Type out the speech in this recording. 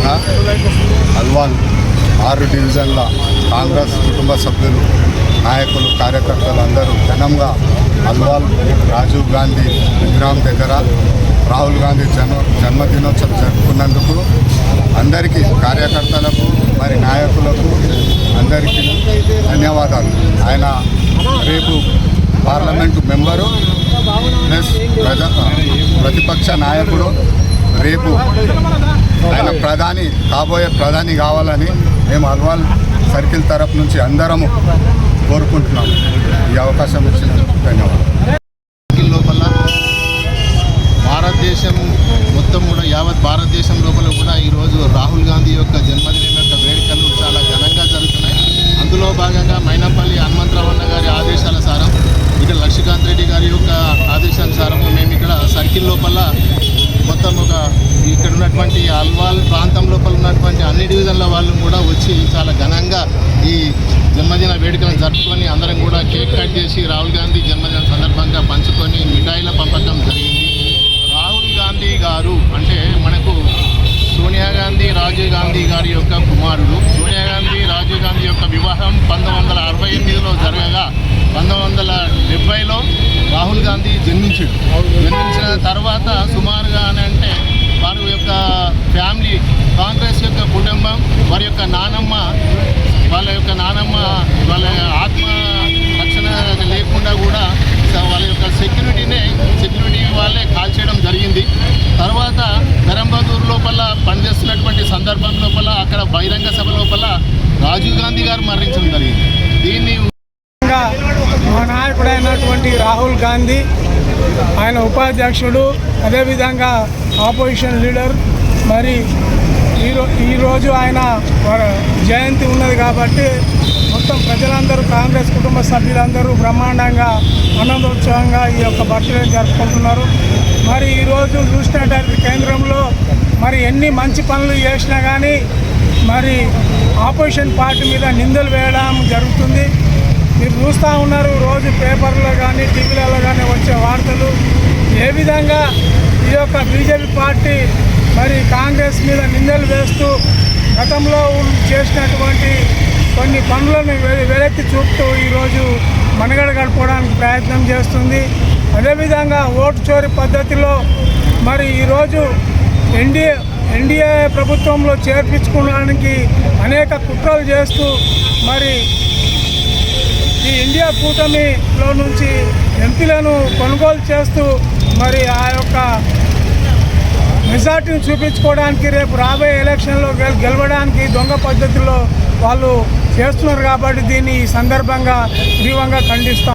సందర్భంగా అల్వాల్ 6 డివిజన్ల కాంగ్రెస్ కుటుంబ సభ్యులు, నాయకులు, కార్యకర్తలు అందరూ ఘనంగా అల్వాల్ రాజీవ్ గాంధీ విగ్రహం దగ్గర రాహుల్ గాంధీ జన్మదినోత్సవం జరుపుకున్నందుకు అందరికీ, కార్యకర్తలకు మరి నాయకులకు అందరికీ ధన్యవాదాలు. ఆయన రేపు పార్లమెంటు మెంబరు ప్లస్ ప్రతిపక్ష నాయకుడు, రేపు ఆయన కాబోయే ప్రధాని కావాలని మేము అల్వాల్ సర్కిల్ తరఫు నుంచి అందరము కోరుకుంటున్నాము. ఈ అవకాశం ఇచ్చినందుకు ధన్యవాదాలు. లోపల భారతదేశం మొత్తం కూడా, యావత్ భారతదేశం లోపల కూడా ఈరోజు రాహుల్ గాంధీ యొక్క జన్మదినం యొక్క వేడుకలు చాలా ఘనంగా జరుగుతున్నాయి. అందులో భాగంగా మైనంపల్లి హనుమంతరావు అన్న గారి ఆదేశానుసారం, ఇక్కడ లక్ష్మీకాంత్ రెడ్డి గారి యొక్క ఆదేశానుసారం మేము ఇక్కడ సర్కిల్ లోపల మొత్తం ఇక్కడ ఉన్నటువంటి అల్వాల్ ప్రాంతం లోపల ఉన్నటువంటి అన్ని డివిజన్ల వాళ్ళు కూడా వచ్చి చాలా ఘనంగా ఈ జన్మదిన వేడుకలను జరుపుకొని అందరం కూడా కేక్ కట్ చేసి రాహుల్ గాంధీ జన్మదిన సందర్భంగా పంచుకొని మిఠాయిల పంపకం జరిగింది. రాహుల్ గాంధీ గారు అంటే మనకు సోనియా గాంధీ, రాజీవ్ గాంధీ గారి యొక్క కుమారుడు. సోనియా గాంధీ, రాజీవ్ గాంధీ యొక్క వివాహం 1968లో జరగగా 1970లో రాహుల్ గాంధీ జన్మించిన తర్వాత సుమారుగా అంటే వారి యొక్క ఫ్యామిలీ, కాంగ్రెస్ యొక్క కుటుంబం, వారి యొక్క నానమ్మ వాళ్ళ ఆత్మ రక్షణ లేకుండా కూడా వాళ్ళ యొక్క సెక్యూరిటీ వాళ్ళే కాల్చేయడం జరిగింది. తర్వాత ధరంబదూర్ లోపల పనిచేస్తున్నటువంటి సందర్భం లోపల అక్కడ బహిరంగ సభ లోపల రాజీవ్ గాంధీ గారు మరణించడం జరిగింది. దీన్ని మా నాయకుడైనటువంటి రాహుల్ గాంధీ, ఆయన ఉపాధ్యక్షుడు, అదేవిధంగా ఆపోజిషన్ లీడర్, మరి ఈరోజు ఆయన జయంతి ఉన్నది కాబట్టి మొత్తం ప్రజలందరూ, కాంగ్రెస్ కుటుంబ సభ్యులందరూ బ్రహ్మాండంగా ఆనందోత్సవంగా ఈ యొక్క బర్త్డే జరుపుకుంటున్నారు. మరి ఈరోజు చూసినట్లయితే కేంద్రంలో మరి ఎన్ని మంచి పనులు చేసినా కానీ మరి ఆపోజిషన్ పార్టీ మీద నిందలు వేయడం జరుగుతుంది. మీరు చూస్తూ ఉన్నారు, రోజు పేపర్లో కానీ టీవీలలో కానీ వచ్చే వార్తలు ఏ విధంగా ఈ యొక్క బీజేపీ పార్టీ మరి కాంగ్రెస్ మీద నిందలు వేస్తూ గతంలో చేసినటువంటి కొన్ని పనులను వెనక్కి చూపుతూ ఈరోజు మనుగడ గడపడానికి ప్రయత్నం చేస్తుంది. అదేవిధంగా ఓటు చోరీ పద్ధతిలో మరి ఈరోజు ఎన్డీఏ ప్రభుత్వంలో చేర్పించుకోవడానికి అనేక కుట్రలు చేస్తూ మరి ఈ ఇండియా కూటమిలో నుంచి ఎంపీలను కొనుగోలు చేస్తూ మరి ఆ యొక్క మెజార్టీని చూపించుకోవడానికి, రేపు రాబోయే ఎలక్షన్లో గెలవడానికి దొంగ పద్ధతిలో వాళ్ళు చేస్తున్నారు. కాబట్టి దీన్ని ఈ సందర్భంగా తీవ్రంగా ఖండిస్తాం.